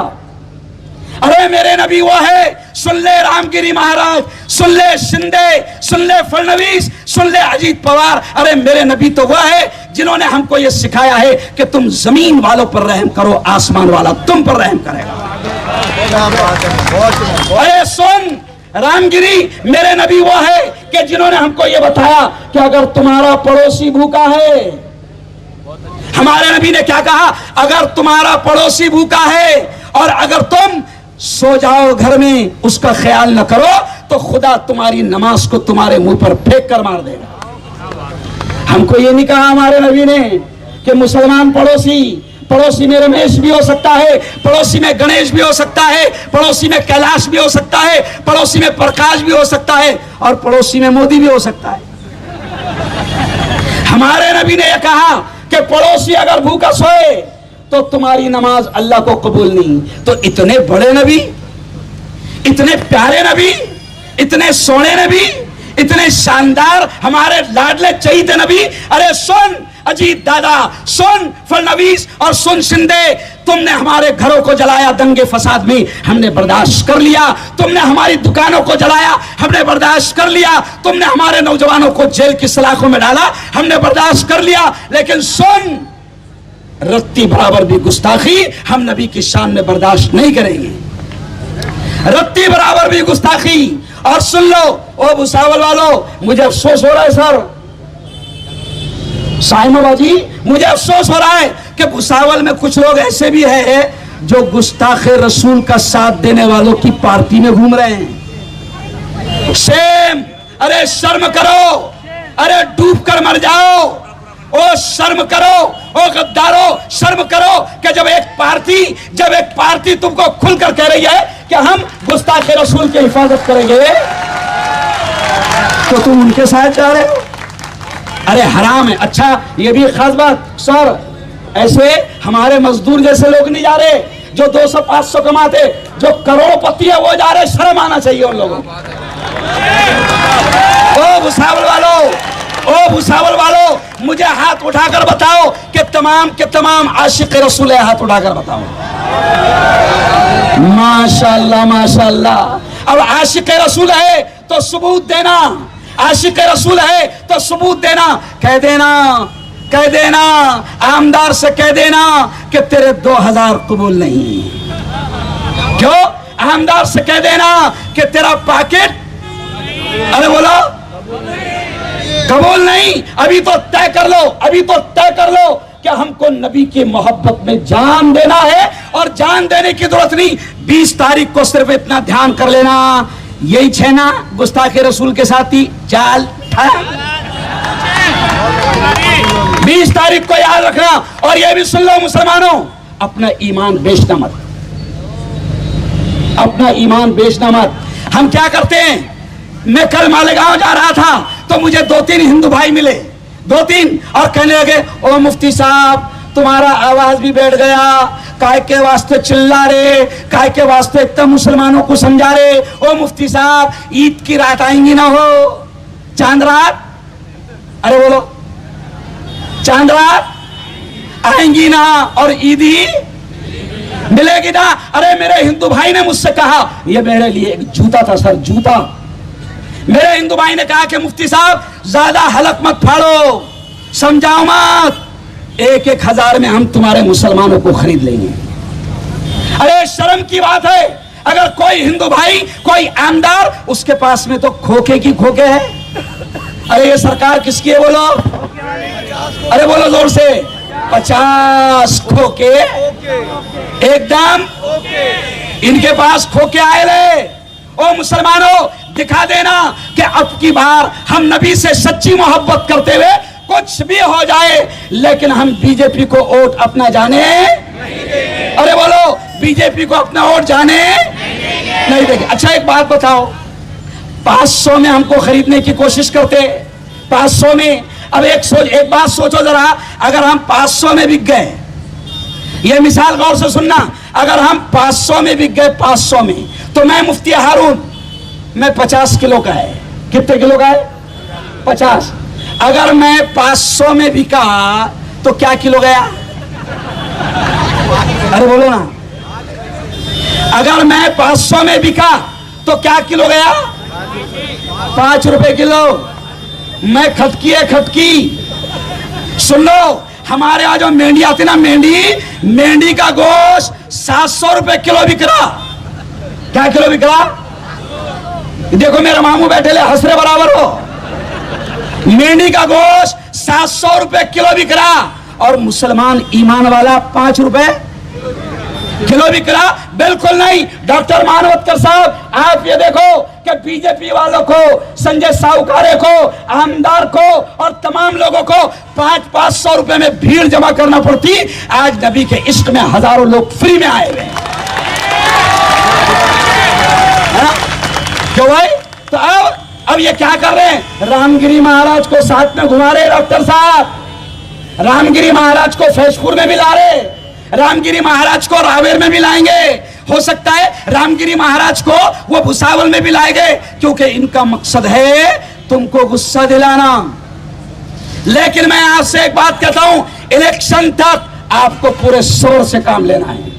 अरे मेरे नबी वो है, सुन ले रामगिरी महाराज, सुन ले शिंदे, सुन ले फडणवीस, सुन ले अजीत पवार। अरे मेरे नबी तो वह है जिन्होंने हमको ये सिखाया है कि तुम जमीन वालों पर रहम करो, आसमान वाला तुम पर रहम करेगा। अरे सुन रामगिरी, मेरे नबी वो है कि जिन्होंने हमको ये बताया कि अगर तुम्हारा पड़ोसी भूखा है, हमारे नबी ने क्या कहा? अगर तुम्हारा पड़ोसी भूखा है और अगर तुम सो जाओ घर में, उसका ख्याल न करो, तो खुदा तुम्हारी नमाज को तुम्हारे मुंह पर फेंक कर मार देगा। हमको ये नहीं कहा हमारे नबी ने कि मुसलमान पड़ोसी में रमेश भी हो सकता है, पड़ोसी में गणेश भी हो सकता है, पड़ोसी में कैलाश भी हो सकता है, पड़ोसी में प्रकाश भी हो सकता है, और पड़ोसी में मोदी भी हो सकता है। हमारे नबी ने यह कहा कि पड़ोसी अगर भूखा सोए तो तुम्हारी नमाज अल्लाह को कबूल नहीं। तो इतने बड़े नबी, इतने प्यारे नबी, इतने सोने नबी, इतने शानदार हमारे लाडले चहीते नबी। अरे सुन अजीत दादा, सुन फडणवीस और सुन शिंदे, तुमने हमारे घरों को जलाया दंगे फसाद में, हमने बर्दाश्त कर लिया। तुमने हमारी दुकानों को जलाया, हमने बर्दाश्त कर लिया। तुमने हमारे नौजवानों को जेल की सलाखों में डाला, हमने बर्दाश्त कर लिया। लेकिन सुन, रत्ती बराबर भी गुस्ताखी हम नबी की शान में बर्दाश्त नहीं करेंगे, रत्ती बराबर भी गुस्ताखी। और सुन लो ओ भुसावल वालों, मुझे अफसोस हो रहा है सर, साइमोबाजी, मुझे अफसोस हो रहा है कि भुसावल में कुछ लोग ऐसे भी हैं जो गुस्ताखे रसूल का साथ देने वालों की पार्टी में घूम रहे हैं। शेम, अरे शर्म करो, अरे डूब कर मर जाओ। ओ शर्म करो, ओ गद्दारो, शर्म करो कि जब एक पार्टी तुमको खुलकर कह रही है कि हम गुस्ताखे रसूल की हिफाजत करेंगे, तो तुम उनके साथ जा रहे हो। अरे हराम है। अच्छा ये भी खास बात सर, ऐसे हमारे मजदूर जैसे लोग नहीं जा रहे जो 200-500 कमाते, जो करोड़पति है वो जा रहे। शर्म आना चाहिए उन लोगों को। ओ भुसावल वालों, मुझे हाथ उठाकर बताओ कि तमाम के तमाम आशिक रसूल है, हाथ उठाकर बताओ। माशाअल्लाह माशाअल्लाह। अब आशिक रसूल है तो सबूत देना, आशिक रसूल है तो सबूत देना। कह देना आमदार से, कह देना कि तेरे 2000 कबूल नहीं। क्यों? आमदार से कह देना कि तेरा पैकेट, अरे बोलो, कबूल नहीं। अभी तो तय कर लो कि हमको नबी की मोहब्बत में जान देना है, और जान देने की जरूरत नहीं। 20 तारीख को सिर्फ इतना ध्यान कर लेना, यही छेना गुस्ताखे रसूल के साथ ही जाल था। 20 तारीख को याद रखना। और यह भी सुन लो मुसलमानों, अपना ईमान बेचना मत, अपना ईमान बेचना मत। हम क्या करते हैं, मैं कल मालेगांव जा रहा था तो मुझे 2-3 हिंदू भाई मिले, 2-3, और कहने लगे ओ मुफ्ती साहब तुम्हारा आवाज भी बैठ गया, काय के वास्ते चिल्ला रे, काय के वास्ते इतना मुसलमानों को समझा रे। ओ मुफ्ती साहब ईद की रात आएंगी ना हो, चांद रात, अरे बोलो चांद रात आएंगी ना, और ईदी मिलेगी ना। अरे मेरे हिंदू भाई ने मुझसे कहा, ये मेरे लिए एक जूता था सर, जूता। मेरे हिंदू भाई ने कहा कि मुफ्ती साहब ज्यादा हलक मत फाड़ो, समझाओ मत, 1-1 हजार में हम तुम्हारे मुसलमानों को खरीद लेंगे। अरे शर्म की बात है, अगर कोई हिंदू भाई, कोई आमदार, उसके पास में तो खोखे की खोखे है। अरे ये सरकार किसकी है बोलो? अरे बोलो जोर से, 50 खोके एकदम इनके पास खोके आए ले। ओ मुसलमानों, दिखा देना कि अब की बार हम नबी से सच्ची मोहब्बत करते हुए कुछ भी हो जाए, लेकिन हम बीजेपी को वोट अपना जाने अरे बोलो, बीजेपी को अपना वोट जाने नहीं देंगे। अच्छा एक बात बताओ, 500 में हमको खरीदने की कोशिश करते, 500 में। अब एक बात सोचो जरा, अगर हम 500 में बिक गए, ये मिसाल गौर से सुनना, अगर हम 500 में बिक गए, 500 में, तो मैं मुफ्ती हारून, मैं 50 किलो का है। कितने किलो का है? 50। अगर मैं 500 में बिका तो क्या किलो गया? अरे बोलो ना, अगर मैं 500 में बिका तो क्या किलो गया? 5 रुपए किलो। मैं खटकी है, खटकी। सुन लो, हमारे यहाँ जो मेंढी आती ना, मेंढी का गोश्त 700 रुपए किलो बिक रहा। क्या किलो बिक रहा? देखो मेरे मामू बैठे ले, हंसरे बराबर हो। मेंढी का गोश्त 700 रुपए किलो बिक रहा, और मुसलमान ईमान वाला 5 रुपए किलो बिक रहा। बिल्कुल नहीं। डॉक्टर मानवतकर साहब, आप ये देखो कि बीजेपी वालों को, संजय साहूकारे को, आमदार को और तमाम लोगों को 500 रुपए में भीड़ जमा करना पड़ती। आज नबी के इश्क में हजारों लोग फ्री में आए हुए हैं। क्यों भाई? तो अब ये क्या कर रहे हैं? रामगिरी महाराज को साथ में घुमा रहे डॉक्टर साहब, रामगिरी महाराज को फैजपुर में मिला रहे, रामगिरी महाराज को रावेर में मिलाएंगे, हो सकता है रामगिरी महाराज को वो भुसावल में भी लाएंगे, क्योंकि इनका मकसद है तुमको गुस्सा दिलाना। लेकिन मैं आपसे एक बात कहता हूं, इलेक्शन तक आपको पूरे जोर से काम लेना है।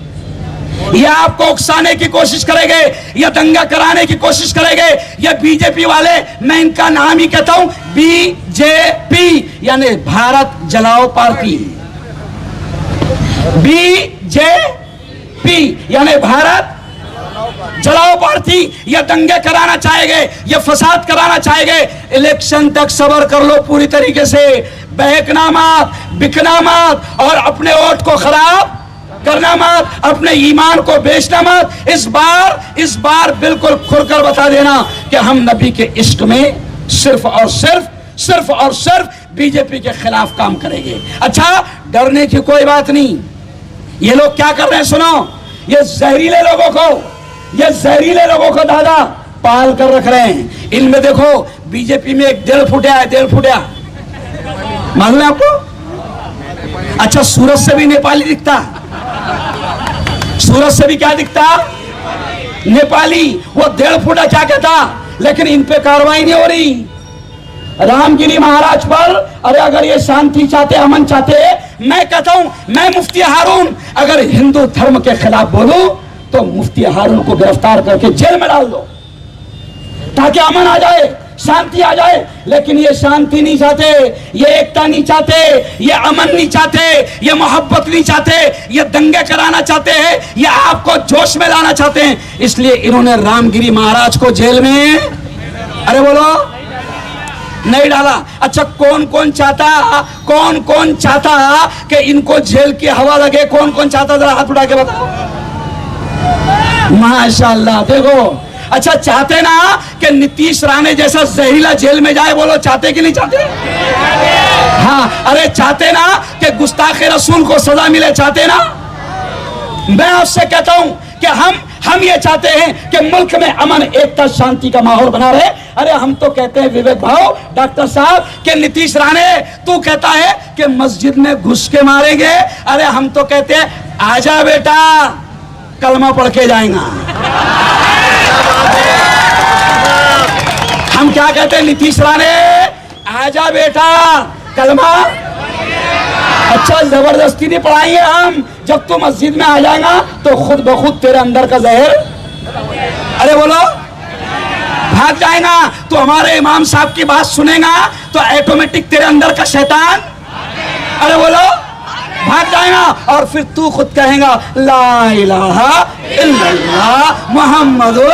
ये आपको उकसाने की कोशिश करेंगे, या दंगा कराने की कोशिश करेंगे, या बीजेपी वाले, मैं इनका नाम ही कहता हूं बीजेपी, यानी भारत जलाओ पार्टी। बीजेपी यानी भारत जलाओ पार्टी। ये दंगे कराना चाहेंगे, ये फसाद कराना चाहेंगे। इलेक्शन तक सब्र कर लो पूरी तरीके से, बहकना मत, बिकना मत, और अपने वोट को खराब करना मत, अपने ईमान को बेचना मत। इस बार बिल्कुल खुलकर बता देना कि हम नबी के इश्क में सिर्फ और सिर्फ बीजेपी के खिलाफ काम करेंगे। अच्छा, डरने की कोई बात नहीं। ये लोग क्या कर रहे हैं सुनो, ये जहरीले लोगों को दादा पाल कर रख रहे हैं। इनमें देखो, बीजेपी में एक 1.5 फुटिया है, 1.5 फुटिया, मालूम है आपको? अच्छा, सूरत से भी नेपाली दिखता, सूरत से भी क्या दिखता? नेपाली। वो 1.5 फुटा क्या कहता, लेकिन इन पे कार्रवाई नहीं हो रही। रामगिरी महाराज पर, अरे अगर ये शांति चाहते, अमन चाहते, मैं कहता हूं, मैं मुफ्ती हारून अगर हिंदू धर्म के खिलाफ बोलूं तो मुफ्ती हारून को गिरफ्तार करके जेल में डाल दो, ताकि अमन आ जाए, शांति आ जाए। लेकिन ये शांति नहीं चाहते, ये एकता नहीं चाहते, ये अमन नहीं चाहते, ये मोहब्बत नहीं चाहते, ये दंगे कराना चाहते हैं, ये आपको जोश में लाना चाहते हैं। इसलिए इन्होंने रामगिरी महाराज को जेल में, अरे बोलो, नहीं डाला। अच्छा, कौन कौन चाहता कि इनको जेल की हवा लगे? कौन कौन चाहता, जरा हाथ उठा के बताओ। माशाल्लाह, देखो। अच्छा, चाहते ना कि नीतीश राणे जैसा जहरीला जेल में जाए? बोलो, चाहते कि नहीं चाहते? हाँ, अरे चाहते ना कि गुस्ताखे रसूल को सजा मिले? चाहते ना? मैं आपसे कहता हूं कि हम ये चाहते हैं कि मुल्क में अमन, एकता, शांति का माहौल बना रहे। अरे हम तो कहते हैं विवेक भाव, डॉक्टर साहब, कि नीतीश राणे तू कहता है कि मस्जिद में घुस के मारेंगे। अरे हम तो कहते हैं आजा बेटा, कलमा पढ़ के जाएगा। हम क्या कहते हैं, नीतीश राणे आजा बेटा, कलमा। अच्छा, जबरदस्ती नहीं पढ़ाएंगे हम, जब तू मस्जिद में आ जाएगा तो खुद ब खुद तेरे अंदर का जहर, अरे बोलो, भाग जाएगा। तो हमारे इमाम साहब की बात सुनेगा तो ऑटोमेटिक तेरे अंदर का शैतान, अरे बोलो, भाग जाएगा। और फिर तू खुद कहेगा ला इलाहा इल्लल्लाह मुहम्मदुर।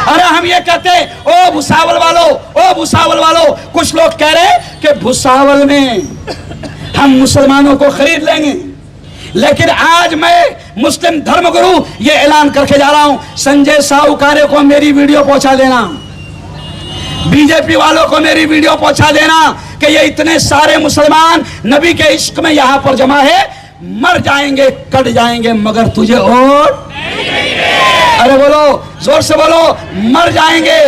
अरे हम ये कहते ओ भुसावल वालों, ओ भुसावल वालों, कुछ लोग कह रहे कि भुसावल में हम मुसलमानों को खरीद लेंगे, लेकिन आज मैं मुस्लिम धर्मगुरु ये ऐलान करके जा रहा हूं, संजय साहूकारे को मेरी वीडियो पहुंचा देना, बीजेपी वालों को मेरी वीडियो पहुंचा देना कि ये इतने सारे मुसलमान नबी के इश्क में यहां पर जमा है, मर जाएंगे, कट जाएंगे, मगर तुझे वोट, अरे बोलो, जोर से बोलो, मर जाएंगे,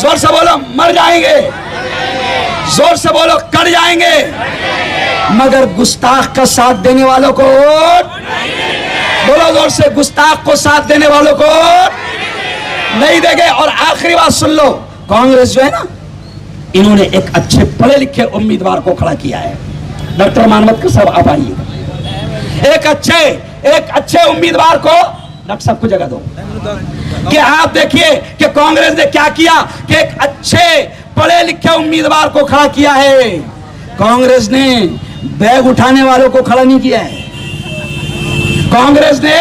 जोर से बोलो, मर जाएंगे, जोर से बोलो, कट जाएंगे, मगर गुस्ताख का साथ देने वालों को वोट, बोलो जोर से, गुस्ताख को साथ देने वालों को नहीं देंगे। और आखिरी बात सुन लो, कांग्रेस जो है ना, इन्होंने एक अच्छे पढ़े लिखे उम्मीदवार को खड़ा किया है, डॉक्टर मानवत साहब आप आइए, एक अच्छे उम्मीदवार को डॉक्टर साहब को जगह दो कि आप देखिए कि कांग्रेस ने क्या किया कि एक अच्छे पढ़े लिखे उम्मीदवार को खड़ा किया है। कांग्रेस ने बैग उठाने वालों को खड़ा नहीं किया है, कांग्रेस ने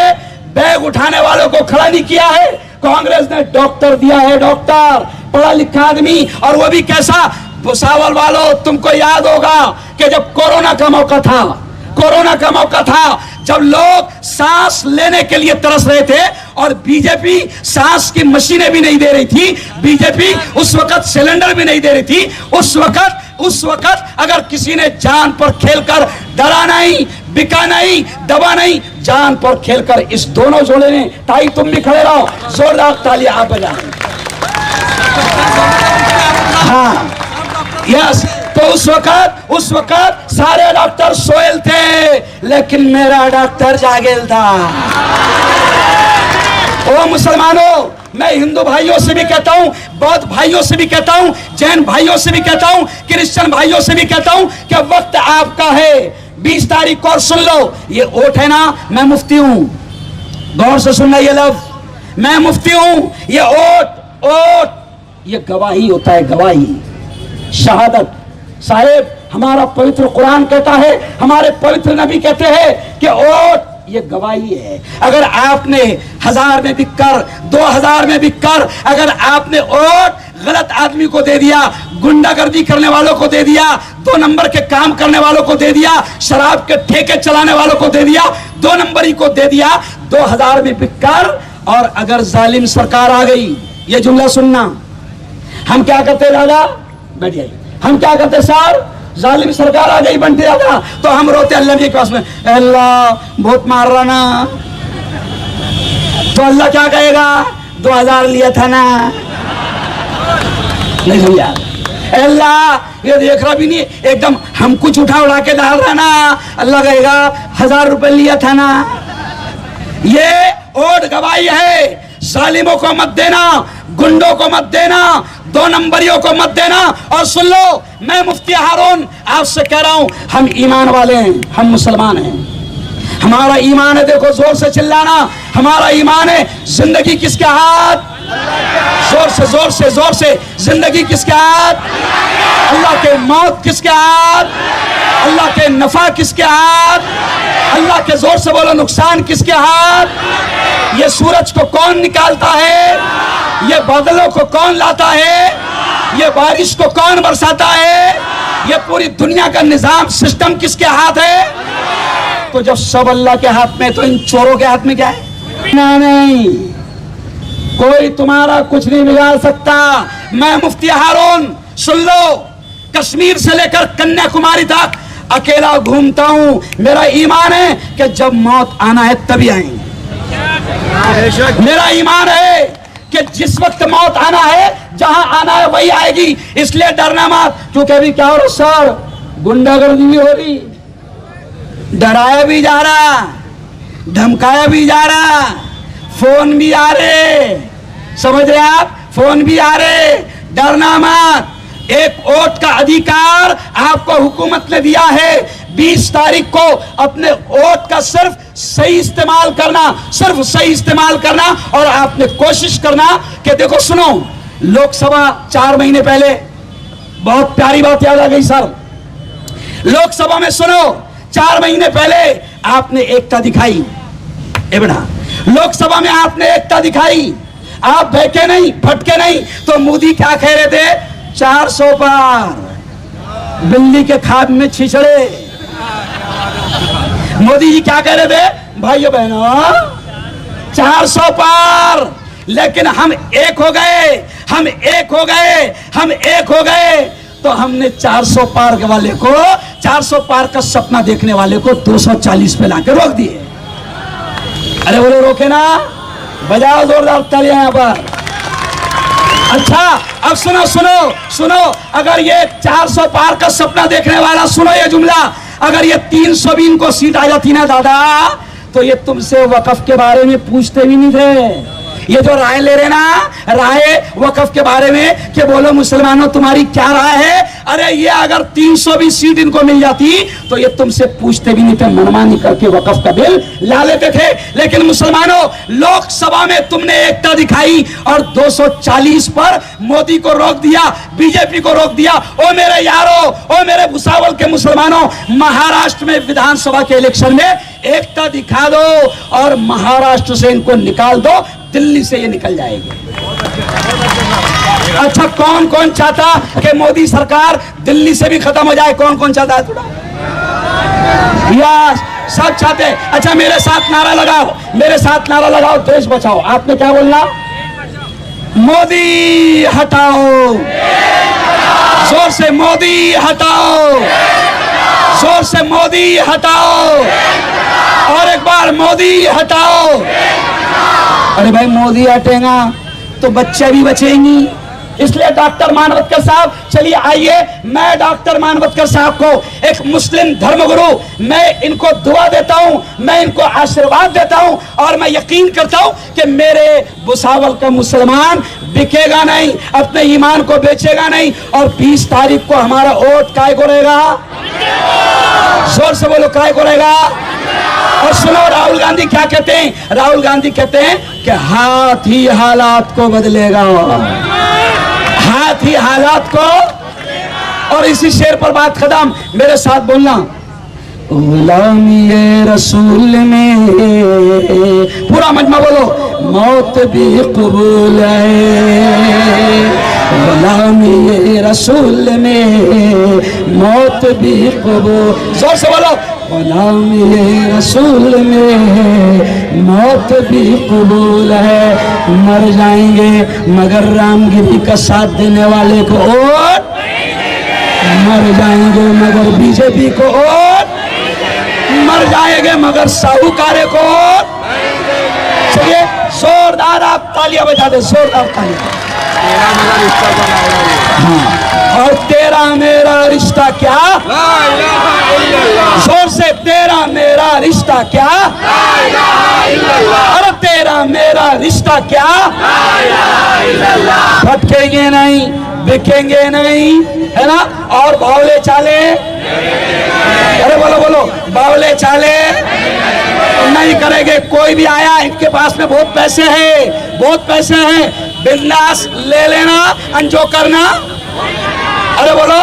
बैग उठाने वालों को खड़ा नहीं किया है, कांग्रेस ने डॉक्टर दिया है, डॉक्टर, पढ़ा लिखा आदमी, और वो भी कैसा। भुसावल वालों, तुमको याद होगा कि जब कोरोना का मौका था, कोरोना का मौका था, जब लोग सांस लेने के लिए तरस रहे थे और बीजेपी सांस की मशीनें भी नहीं दे रही थी, बीजेपी उस वक्त सिलेंडर भी नहीं दे रही थी, उस वक्त अगर किसी ने जान पर खेलकर, डरा नहीं, बिका नहीं, दबा नहीं, जान पर खेलकर इस दोनों जोड़े ने, ताई तुम भी खड़े रहो, जोरदार तालियां आप बजाएं। हाँ, यस, तो उस वक्त सारे डॉक्टर सोयल थे, लेकिन मेरा डॉक्टर जागेल था। ओ मुसलमानों, मैं हिंदू भाइयों से भी कहता हूं, बौद्ध भाइयों से भी कहता हूं, जैन भाइयों से भी कहता हूं, क्रिश्चियन भाइयों से भी कहता हूं कि वक्त आपका है। 20 तारीख को, और सुन लो, ये वोट है ना, मैं मुफ्ती हूं, गौर से सुनना ये लफ्ज, मैं मुफ्ती हूं, ये वोट ये गवाही होता है, गवाही, शहादत। साहेब, हमारा पवित्र कुरान कहता है, हमारे पवित्र नबी कहते हैं कि वोट ये गवाही है। अगर आपने 1000 में बिककर, 2000 में बिककर, अगर आपने वोट गलत आदमी को दे दिया, गुंडागर्दी करने वालों को दे दिया, 2 नंबर के काम करने वालों को दे दिया, शराब के ठेके चलाने वालों को दे दिया, 2 नंबरी को दे दिया, 2000 में बिककर, और अगर जालिम सरकार आ गई, ये जुमला सुनना, हम क्या करते दादा, बैठ जाइए, हम क्या करते सर, जालिम सरकार आ गई बनते दादा, तो हम रोते अल्लाह के पास में, अल्लाह बहुत मार रहा ना, तो अल्लाह क्या कहेगा, 2000 लिया था ना, नहीं समझा, अल्लाह ये देख रहा भी नहीं, एकदम हम कुछ उड़ा के डाल रहा ना, अल्लाह कहेगा 1000 रुपए लिया था ना। ये वोट गवाही है, जालिमों को मत देना, गुंडों को मत देना, 2 नंबरियों को मत देना। और सुन लो, मैं मुफ्ती हारून आपसे कह रहा हूं, हम ईमान वाले हैं, हम मुसलमान हैं, हमारा ईमान है, देखो जोर से चिल्लाना, हमारा ईमान है, जिंदगी किसके हाथ, जोर से, जिंदगी किसके हाथ, अल्लाह के, मौत किसके हाथ, अल्लाह के, नफा किसके हाथ, अल्लाह के, जोर से बोलो, नुकसान किसके हाथ। ये सूरज को कौन निकालता है, ये बादलों को कौन लाता है, ये बारिश को कौन बरसाता है, ये पूरी दुनिया का निजाम, सिस्टम किसके हाथ है। तो जब सब अल्लाह के हाथ में, तो इन चोरों के हाथ में क्या है, नहीं, कोई तुम्हारा कुछ नहीं बिगाड़ सकता। मैं मुफ्ती हारून, सुन लो, कश्मीर से लेकर कन्याकुमारी तक अकेला घूमता हूं, मेरा ईमान है कि जब मौत आना है तभी आएंगे, मेरा ईमान है कि जिस वक्त मौत आना है, जहां आना है वही आएगी, इसलिए डरना मत। क्योंकि अभी क्या हो रहा सर, गुंडागर्दी भी हो रही, डराया भी जा रहा, धमकाया भी जा रहा, फोन भी आ रहे, समझ रहे आप, फोन भी आ रहे, डरना मत। एक वोट का अधिकार आपको हुकूमत ने दिया है, 20 तारीख को अपने वोट का सिर्फ सही इस्तेमाल करना, सिर्फ सही इस्तेमाल करना। और आपने कोशिश करना कि देखो सुनो, लोकसभा 4 महीने पहले, बहुत प्यारी बात याद आ गई सर, लोकसभा में सुनो 4 महीने पहले आपने एकता दिखाई। ए बेटा, लोकसभा में आपने एकता दिखाई, आप बैठे नहीं, भटके नहीं। तो मोदी क्या कह रहे थे? 400 पार, बिल्ली के खाद में छिछड़े। मोदी जी क्या कह रहे थे? भाइयों बहनों 400 पार, लेकिन हम एक हो गए, हम एक हो गए, हम एक हो गए। तो हमने 400 पार के वाले को, 400 पार का सपना देखने वाले को 240 पे लाके रोक दिए। अरे बोलो रोके ना, बजाओ जोरदार तालियां यहां पर। अच्छा अब सुनो सुनो सुनो, अगर ये 400 पार का सपना देखने वाला, सुनो ये जुमला, अगर ये 300 भी इनको सीट आ जाती ना दादा, तो ये तुमसे वक़्फ़ के बारे में पूछते भी नहीं थे। ये जो राय ले रहे ना, राय वक़्फ़ के बारे में कि बोलो मुसलमानों तुम्हारी क्या राय है, अरे ये अगर 300 भी सीट इनको मिल जाती तो ये तुमसे पूछते भी नहीं थे, मनमानी करके वक़्फ़ का बिल ला लेते थे। लेकिन मुसलमानों, लोकसभा में तुमने एकता दिखाई और 240 पर मोदी को रोक दिया, बीजेपी को रोक दिया। ओ मेरे यारो, ओ मेरे भुसावल के मुसलमानों, महाराष्ट्र में विधानसभा के इलेक्शन में एकता दिखा दो और महाराष्ट्र से इनको निकाल दो, दिल्ली से ये निकल जाएंगे। अच्छा कौन कौन चाहता कि मोदी सरकार दिल्ली से भी खत्म हो जाए? कौन कौन चाहता है? थोड़ा यस, सब चाहते हैं। अच्छा मेरे साथ नारा लगाओ, मेरे साथ नारा लगाओ, देश बचाओ। आपने क्या बोलना? मोदी हटाओ, जोर से मोदी हटाओ, जोर से मोदी हटाओ, और एक बार मोदी हटाओ। अरे भाई मोदी हटेगा तो बच्चे भी बचेंगी, इसलिए डॉक्टर मानवतकर साहब, चलिए आइए, मैं डॉक्टर मानवतकर साहब को एक मुस्लिम धर्मगुरु, मैं इनको दुआ देता हूं, मैं इनको आशीर्वाद देता हूं और मैं यकीन करता हूं कि मेरे भुसावल का मुसलमान बिकेगा नहीं, अपने ईमान को बेचेगा नहीं। और 20 तारीख को हमारा वोट काय को रहेगा? जोर से बोलो, काय को रहेगा? और सुनो राहुल गांधी क्या कहते हैं? राहुल गांधी कहते हैं कि हाथ ही हालात को बदलेगा, हाथ ही हालात को। और इसी शेर पर बात खत्म, मेरे साथ बोलना, गुलामी रसूल में, पूरा मजमा बोलो, मौत भी कबूल है, गुलामी रसूल में मौत भी कबूल। जोर से बोलो, गुलामी रसूल में मौत भी कबूल है। मर जाएंगे मगर रामगिरी का साथ देने वाले को वोट, मर जाएंगे मगर बीजेपी को वोट, मर जाएंगे मगर साहूकारे को वोट। चलिए जोरदार आप तालियां बजा दे, जोरदार तालियां। हाँ, और तेरा मेरा रिश्ता क्या? जोर से, तेरा मेरा रिश्ता क्या? अरे तेरा मेरा रिश्ता क्या? भटकेंगे नहीं, बिकेंगे नहीं, है ना? और बावले चाले, अरे बोलो बोलो, बावले चाले नहीं करेंगे। कोई भी आया, इनके पास में बहुत पैसे हैं, बहुत पैसे हैं, बिजनेस ले लेना, अंजो करना, अरे बोलो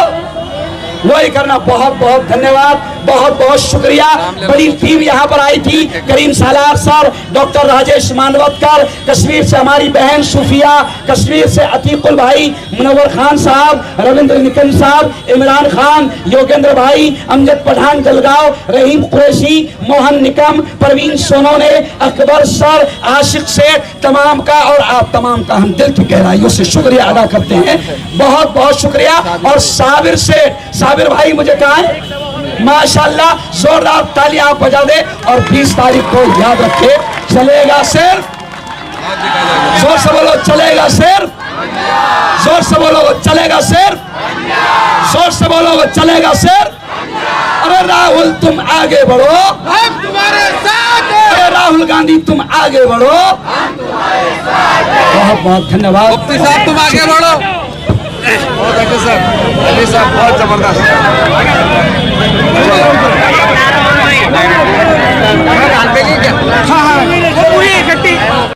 वही करना। बहुत बहुत धन्यवाद, बहुत बहुत शुक्रिया। बड़ी टीम यहाँ पर आई थी, करीम सालार सर, डॉक्टर राजेश मानवतकर, कश्मीर से हमारी बहन सुफिया, कश्मीर से अतीकुल भाई, मुनव्वर खान साहब, रविंद्र निकन साहब, इमरान खान, योगेंद्र भाई, अमजद पठान जलगांव, रहीम कुरैशी, मोहन निकम, परवीन सोनोने, अकबर सर, आशिक सेठ, तमाम का और आप तमाम का हम दिल की गहराइयों से शुक्रिया अदा करते हैं। बहुत बहुत शुक्रिया। और साबिर सेठ, साबिर भाई मुझे कहा है, माशाल्लाह, जोरदार तालियां आप बजा दे। और 20 तारीख को याद रखे, चलेगा सिर्फ, जोर से बोलो, चलेगा सिर्फ, जोर से बोलो, चलेगा सिर्फ, जोर से बोलो, चलेगा सिर्फ। अरे राहुल तुम आगे बढ़ो, हम तुम्हारे साथ हैं। अरे राहुल गांधी तुम आगे बढ़ो, हम तुम्हारे साथ हैं। बहुत बहुत धन्यवाद। मुफ्ती साहब तुम आगे बढ़ो। बहुत अच्छे सर, अली साहब बहुत जबरदस्त। हाँ हाँ